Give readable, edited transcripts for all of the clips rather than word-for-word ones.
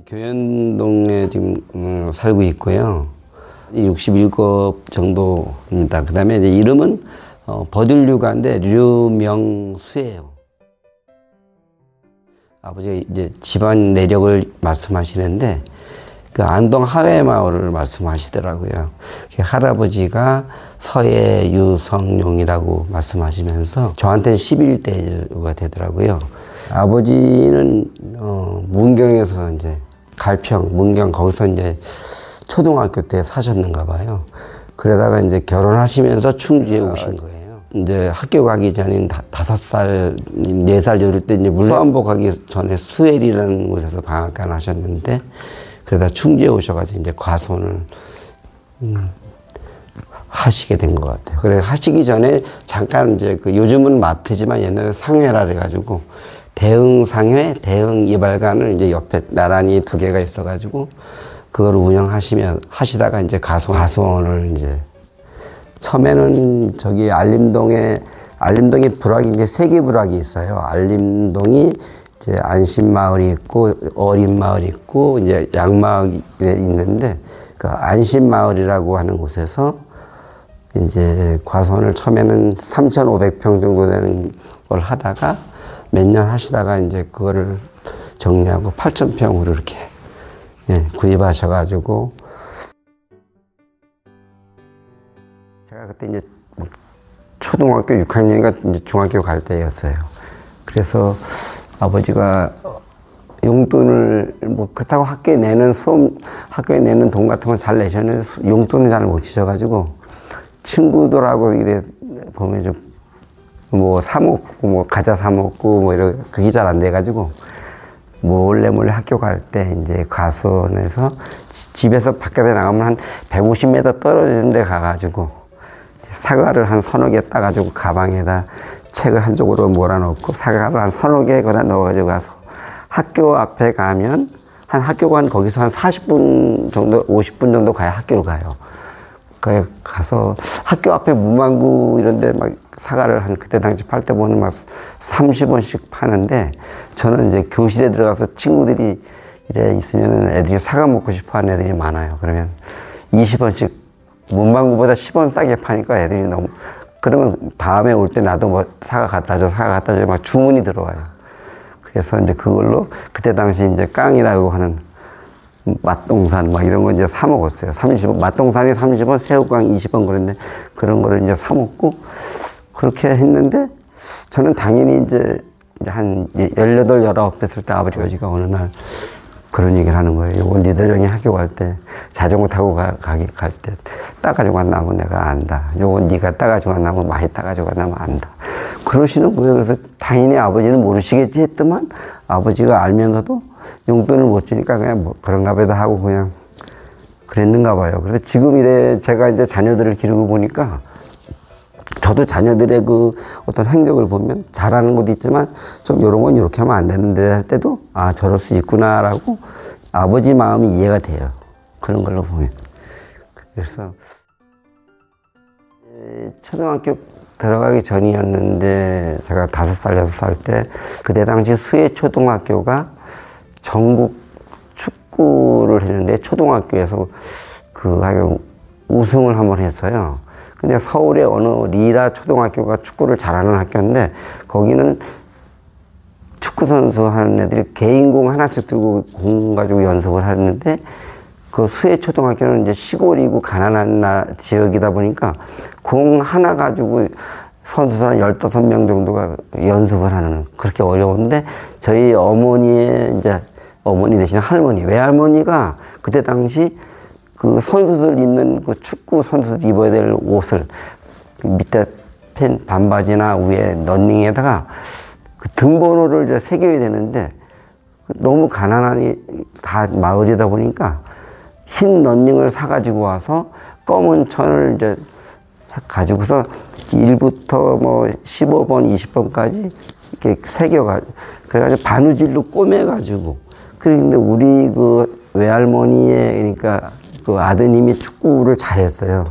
교연동에 지금 살고 있고요. 67 정도입니다. 그 다음에 이제 이름은 버들류가인데 류명수예요. 아버지가 이제 집안 내력을 말씀하시는데 그 안동 하회마을을 말씀하시더라고요. 할아버지가 서예 유성룡이라고 말씀하시면서 저한테는 11대가 되더라고요. 아버지는 문경에서 이제 갈평, 문경 거기서 이제 초등학교 때 사셨는가 봐요. 그러다가 이제 결혼하시면서 충주에 오신 거예요. 이제 학교 가기 전인 5살, 4살 이럴 때 이제 물수안보 가기 전에 수헬이라는 곳에서 방학간 하셨는데 그러다 충주에 오셔가지고 이제 과손을 하시게 된 것 같아요. 그래 하시기 전에 잠깐 이제 그 요즘은 마트지만 옛날에 상회라 그래가지고 대흥 상회, 대흥 이발관을 이제 옆에 나란히 2개가 있어가지고 그걸 하시다가 이제 가수원을 이제 처음에는 저기 알림동에 부락이 이제 3개 부락이 있어요. 알림동이 이제 안심마을이 있고 어린마을이 있고 이제 양마을이 있는데 그 안심마을이라고 하는 곳에서 이제 과수원을 처음에는 3,500평 정도 되는 걸 하다가 몇 년 하시다가 이제 그거를 정리하고 8,000평으로 이렇게 구입하셔가지고 제가 그때 이제 초등학교 6학년인가 이제 중학교 갈 때였어요. 그래서 아버지가 용돈을 뭐 그렇다고 학교에 내는 돈 같은 건 잘 내셨는데 용돈을 잘 못 주셔가지고 친구들하고 이래 보면 좀 뭐 사 먹고 뭐 과자 사 먹고 뭐 이런 그게 잘 안 돼가지고 몰래 학교 갈 때 이제 과수원에서 집에서 밖에 나가면 한 150m 떨어지는 데 가가지고 사과를 한 3-4개 따가지고 가방에다 책을 한쪽으로 몰아넣고 사과를 한 3-4개 거기다 넣어가지고 가서 학교 앞에 가면 학교가 거기서 한 40분 정도 50분 정도 가야 학교로 가요. 거기 가서 학교 앞에 문방구 이런 데 막 사과를 그때 당시 팔 때 보면 막 30원씩 파는데 저는 이제 교실에 들어가서 친구들이 이래 있으면 애들이 사과 먹고 싶어 하는 애들이 많아요. 그러면 20원씩 문방구보다 10원 싸게 파니까 애들이 너무 그러면 다음에 올 때 나도 뭐 사과 갖다 줘 막 주문이 들어와요. 그래서 이제 그걸로 그때 당시 이제 깡이라고 하는 맛동산 막 이런 거 이제 사 먹었어요. 30원, 맛동산이 30원, 새우깡 20원 그랬는데 그런 거를 이제 사 먹고 그렇게 했는데 저는 당연히 이제 한 18, 19 됐을 때 아버지가 어느 날 그런 얘기를 하는 거예요. 요거 니들 형이 학교 갈 때 자전거 타고 갈 때 따가지고 안 나면 내가 안다. 요거 니가 따가지고 안 나면 많이 따가지고 안 나면 안다. 그러시는 거예요. 그래서 당연히 아버지는 모르시겠지 했더만 아버지가 알면서도 용돈을 못 주니까 그냥 뭐 그런가 보다 하고 그냥 그랬는가 봐요. 그래서 지금 이래 제가 이제 자녀들을 기르고 보니까 저도 자녀들의 그 어떤 행적을 보면 잘하는 것도 있지만 좀 이런 건 이렇게 하면 안 되는데 할 때도 아 저럴 수 있구나라고 아버지 마음이 이해가 돼요. 그런 걸로 보면. 그래서 초등학교 들어가기 전이었는데 제가 5살, 6살 때 그때 당시 수해초등학교가 전국 축구를 했는데 초등학교에서 우승을 한번 했어요. 근데 서울의 어느 리라 초등학교가 축구를 잘하는 학교인데 거기는 축구 선수 하는 애들이 개인공 하나씩 들고 공 가지고 연습을 하는데 그 수해 초등학교는 이제 시골이고 가난한 지역이다 보니까 공 하나 가지고 선수 한 15명 정도가 연습을 하는 그렇게 어려운데 저희 어머니의 이제 어머니 대신 할머니, 외할머니가 그때 당시 그 선수들 입는 그 축구 선수들 입어야 될 옷을 그 밑에 반바지나 위에 런닝에다가 그 등번호를 이제 새겨야 되는데 너무 가난하니 다 마을이다 보니까 흰 런닝을 사가지고 와서 검은 천을 이제 가지고서 1부터 뭐 15번, 20번까지 이렇게 새겨가지고 그래가지고 바느질로 꼬매가지고 그런데 우리 그 외할머니의 그러니까 그 아드님이 축구를 잘했어요.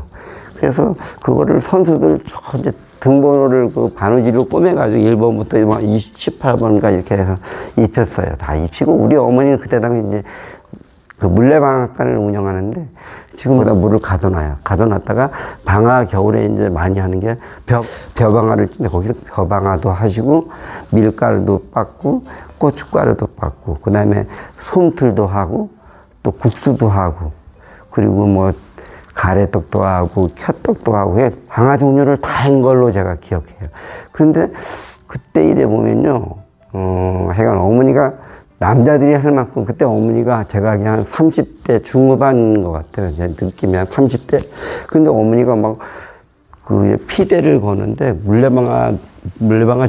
그래서 그거를 선수들 저 이제 등번호를 그 바느질로 꼬매가지고 1번부터 18번까지 이렇게 해서 입혔어요. 다 입히고 우리 어머니는 그때 당시 이제 그 물레방앗간을 운영하는데 지금보다 물을 가둬놔요. 가둬놨다가 방아 겨울에 이제 많이 하는 게 벼방아를 찌는데 거기서 벼방아도 하시고 밀가루도 빻고 고춧가루도 빻고 그 다음에 솜틀도 하고 또 국수도 하고 그리고 뭐 가래떡도 하고 켜떡도 하고 방아 종류를 다 한 걸로 제가 기억해요. 그런데 그때 일에 보면요, 하여간 어머니가 남자들이 할 만큼 그때 어머니가 제가 그냥 30대 중후반인 것 같아요. 제 느낌이 한 30대. 근데 어머니가 막 그 피대를 거는데 물레방아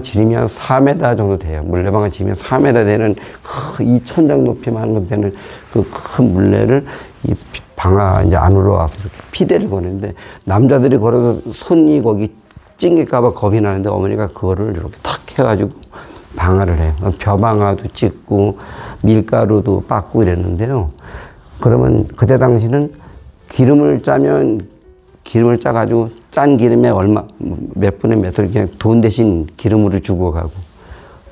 지름이 한 4m 정도 돼요. 물레방아 지름이 4m 되는 2천장 높이만 되는 그 큰 물레를 이 방아 이제 안으로 와서 이렇게 피대를 거는데 남자들이 걸어서 손이 거기 찡길까봐 겁이 나는데 어머니가 그거를 이렇게 탁 해가지고 방아를 해요. 벼방아도 찍고 밀가루도 빻고 이랬는데요. 그러면 그때 당시는 기름을 짜가지고 짠 기름에 몇 분의 몇을 그냥 돈 대신 기름으로 주고 가고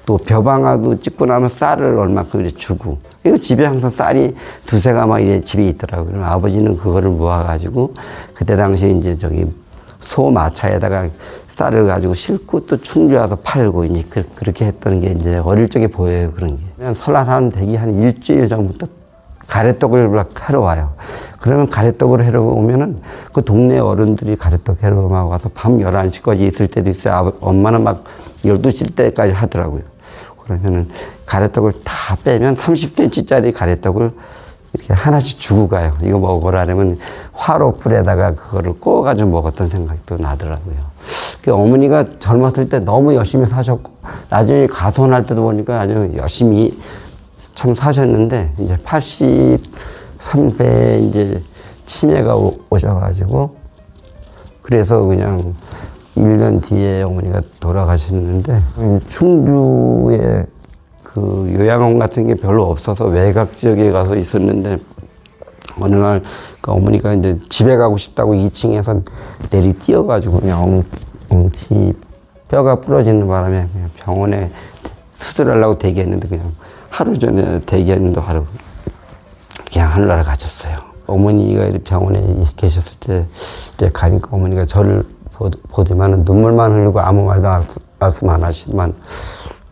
또 벼방아도 찍고 나면 쌀을 얼마큼 이렇게 주고 이거 집에 항상 쌀이 두세 가마 이래 집에 있더라고요. 그럼 아버지는 그거를 모아가지고 그때 당시 이제 저기 소마차에다가 쌀을 가지고 싣고 또 충주 와서 팔고 이제 그렇게 했던 게 이제 어릴 적에 보여요. 그런 게. 그냥 설날 한 대기 한 일주일 전부터 가래떡을 하러 와요. 그러면 가래떡을 하러 오면은 그 동네 어른들이 가래떡 하러 와서 밤 11시까지 있을 때도 있어요. 엄마는 막 12시 때까지 하더라고요. 그러면은 가래떡을 다 빼면 30cm짜리 가래떡을 이렇게 하나씩 주고 가요. 이거 먹으라면 화로불에다가 그거를 구워가지고 먹었던 생각도 나더라고요. 어머니가 젊었을 때 너무 열심히 사셨고 나중에 가손할 때도 보니까 아주 열심히 참 사셨는데 이제 83세 이제 치매가 오셔가지고 그래서 그냥 1년 뒤에 어머니가 돌아가셨는데 충주에 그 요양원 같은 게 별로 없어서 외곽 지역에 가서 있었는데 어느 날 그 어머니가 이제 집에 가고 싶다고 2층에서 내리 뛰어가지고 그냥 엉치 뼈가 부러지는 바람에 그냥 병원에 수술하려고 대기했는데 그냥 하루 전에 대기했는데 바로 그냥 하늘나라 가셨어요. 어머니가 병원에 계셨을 때 이제 가니까 어머니가 저를 보더만은 눈물만 흘리고 아무 말도 말씀 안 하시더만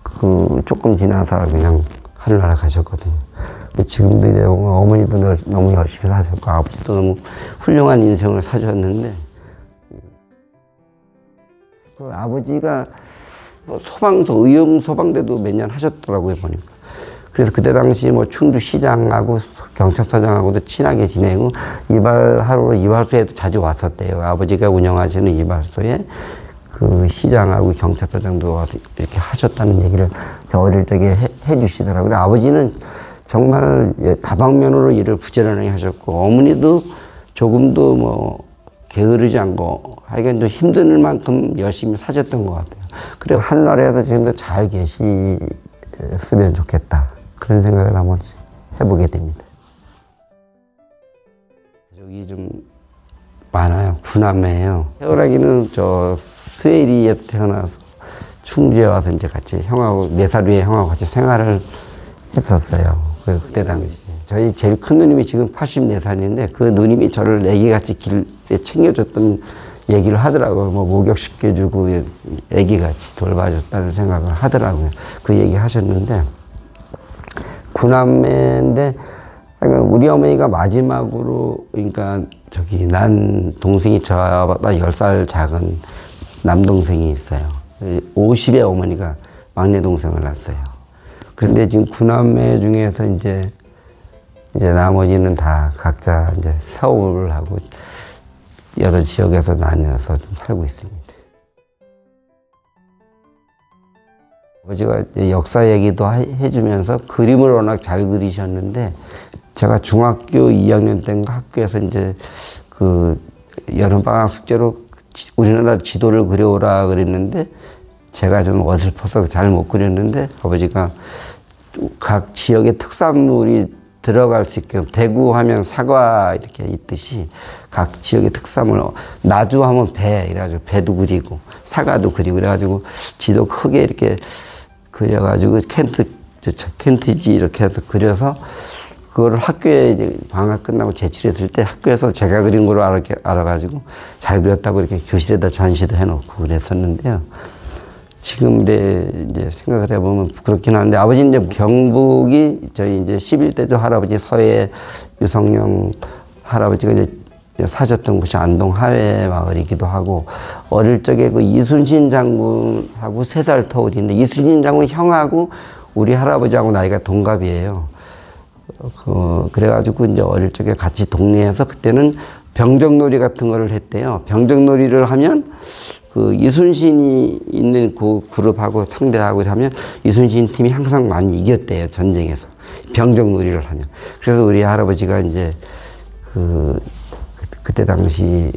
그 조금 지나서 그냥 하늘나라 가셨거든요. 근데 지금도 이제 어머니도 너무 열심히 사셨고 아버지도 너무 훌륭한 인생을 사셨는데 그 아버지가 의용 소방대도 몇 년 하셨더라고요 보니까. 그래서 그때 당시 뭐 충주시장하고 경찰서장하고도 친하게 지내고 이발소에도 자주 왔었대요. 아버지가 운영하시는 이발소에 그 시장하고 경찰서장도 와서 이렇게 하셨다는 얘기를 저 어릴 적에 해주시더라고요. 아버지는 정말 다방면으로 일을 부지런하게 하셨고 어머니도 조금도 뭐 게으르지 않고 하여간 좀 힘들 만큼 열심히 사셨던 것 같아요. 그리고 하늘나라에서 지금도 잘 계시으면 좋겠다. 그런 생각을 한번 해보게 됩니다. 가족이 좀 많아요. 9남매예요. 태어나기는 저 스웨리에서 태어나서 충주에 와서 이제 같이 형하고 4살 위에 형하고 같이 생활을 했었어요. 그때 당시 저희 제일 큰 누님이 지금 84살인데 그 누님이 저를 애기같이 길에 챙겨줬던 얘기를 하더라고요. 뭐 목욕시켜주고 애기같이 돌봐줬다는 생각을 하더라고요. 그 얘기 하셨는데 9남매인데 우리 어머니가 마지막으로 그러니까 저기 난 동생이 저보다 10살 작은 남동생이 있어요. 50에 어머니가 막내 동생을 낳았어요. 그런데 지금 9남매 중에서 이제 나머지는 다 각자 이제 서울을 하고 여러 지역에서 나뉘어서 좀 살고 있습니다. 아버지가 역사 얘기도 해주면서 그림을 워낙 잘 그리셨는데 제가 중학교 2학년 때인가 학교에서 이제 그 여름방학 숙제로 우리나라 지도를 그려오라 그랬는데 제가 좀 어설퍼서 잘 못 그렸는데 아버지가 각 지역의 특산물이 들어갈 수 있게끔 대구 하면 사과 이렇게 있듯이 각 지역의 특산물 나주 하면 배 이래가지고 배도 그리고 사과도 그리고 그래가지고 지도 크게 이렇게 그려가지고 켄트지 이렇게 해서 그려서 그거를 학교에 이제 방학 끝나고 제출했을 때 학교에서 제가 그린 걸로 알아가지고 잘 그렸다고 이렇게 교실에다 전시도 해놓고 그랬었는데요. 지금 이제 생각을 해보면 그렇긴 한데 아버지는 이제 경북이 저희 이제 11대조 할아버지 서해 유성룡 할아버지가 이제 사셨던 곳이 안동 하회 마을이기도 하고 어릴 적에 그 이순신 장군하고 3살 터울인데 이순신 장군 형하고 우리 할아버지하고 나이가 동갑이에요. 그래가지고 이제 어릴 적에 같이 동네에서 그때는 병정놀이 같은 거를 했대요. 병정놀이를 하면 그 이순신이 있는 그 그룹하고 상대하고 하면 이순신 팀이 항상 많이 이겼대요. 전쟁에서. 병정놀이를 하면. 그래서 우리 할아버지가 이제 그때 당시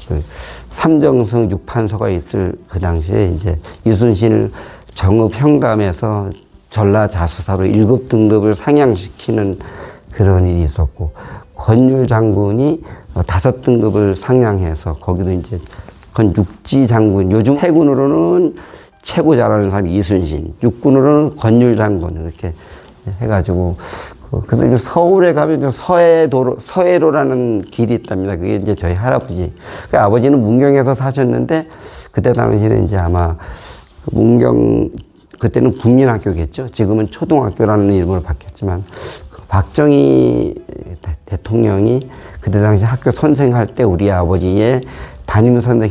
그 삼정승 6판서가 있을 그 당시에 이제 이순신을 정읍 현감에서 전라자수사로 7등급을 상향시키는 그런 일이 있었고 권율 장군이 5등급을 상향해서 거기도 이제 그건 육지 장군, 요즘 해군으로는 최고 잘하는 사람이 이순신, 육군으로는 권율 장군 이렇게 해가지고 그래서 서울에 가면 서해로라는 길이 있답니다. 그게 이제 저희 할아버지. 그 아버지는 문경에서 사셨는데 그때 당시에는 이제 아마 문경 그때는 국민학교겠죠. 지금은 초등학교라는 이름으로 바뀌었지만 박정희 대통령이 그때 당시 학교 선생할 때 우리 아버지의 담임 선생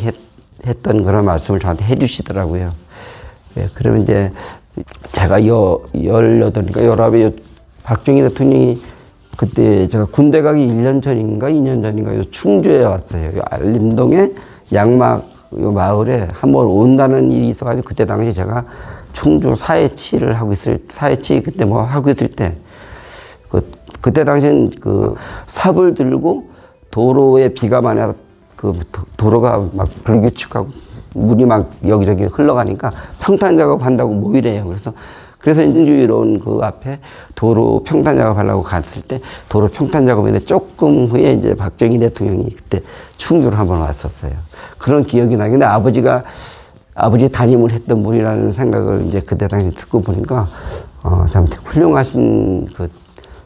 했던 그런 말씀을 저한테 해주시더라고요. 예, 그러면 이제 제가 18이니까 19에 박정희 대통령이 그때 제가 군대 가기 1년 전인가 2년 전인가 충주에 왔어요. 알림동에 양막 요 마을에 한번 온다는 일이 있어가지고 그때 당시 제가 충주 사회치를 하고 사회치 그때 뭐 하고 있을 때 그때 당시엔 그 삽을 들고 도로에 비가 많이 와서 그 도로가 막 불규칙하고 물이 막 여기저기 흘러가니까 평탄 작업한다고 모이래요. 그래서 인주위로 그 앞에 도로 평탄 작업하려고 갔을 때 도로 평탄 작업인데 조금 후에 이제 박정희 대통령이 그때 충주를 한번 왔었어요. 그런 기억이 나요. 근데 아버지 담임을 했던 분이라는 생각을 이제 그때 당시 듣고 보니까 참 훌륭하신 그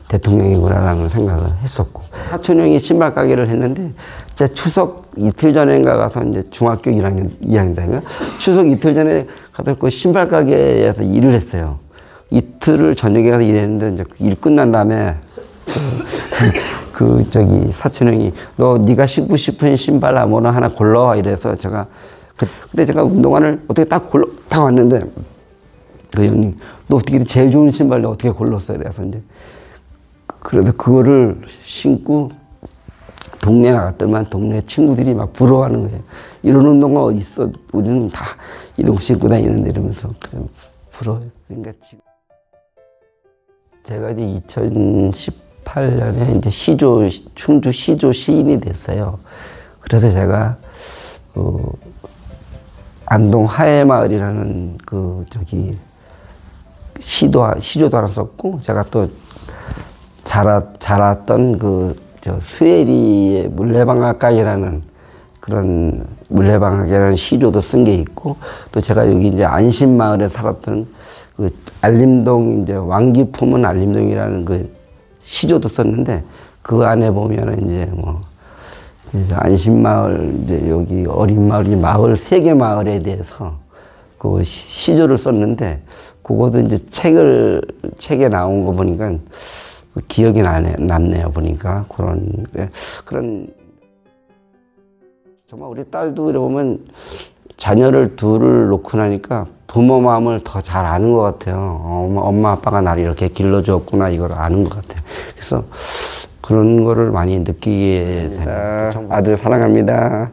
대통령이구나라는 생각을 했었고 사촌 형이 신발 가게를 했는데 제가 추석 이틀 전인가 가서 이제 중학교 2학년인가 추석 이틀 전에 가서 그 신발 가게에서 일을 했어요. 이틀을 저녁에 가서 일했는데 이제 일 끝난 다음에 사촌 형이 네가 신고 싶은 신발 아무나 하나 골라와 이래서 제가 그때 제가 운동화를 어떻게 딱 왔는데 그 형님 너 어떻게 제일 좋은 신발을 어떻게 골랐어? 그래서 이제 그래서 그거를 신고 동네 나갔더만 동네 친구들이 막 부러워하는 거예요. 이런 운동화 어디 있어? 우리는 다 이런 거 신고 다니는데 이러면서 부러워요. 그러니까 지금 제가 이제 2018년에 이제 충주 시조 시인이 됐어요. 그래서 제가 안동 하회마을이라는 시조도 하나 썼고 제가 또 자랐던 수혜리의 물레방앗간이라는 그런 물레방앗이라는 시조도 쓴 게 있고 또 제가 여기 이제 안심마을에 살았던 그 알림동 이제 왕기 품은 알림동이라는 그 시조도 썼는데 그 안에 보면은 이제 안심마을 이제 여기 어린 마을이 마을 3개 마을에 대해서 그 시조를 썼는데 그것도 이제 책에 나온 거 보니까 기억이 남네요. 보니까 그런 정말 우리 딸도 이래 보면 자녀를 둘을 놓고 나니까 부모 마음을 더 잘 아는 것 같아요. 엄마 아빠가 나를 이렇게 길러주었구나 이걸 아는 것 같아요. 그래서 그런 거를 많이 느끼게 됩니다. 아들 사랑합니다.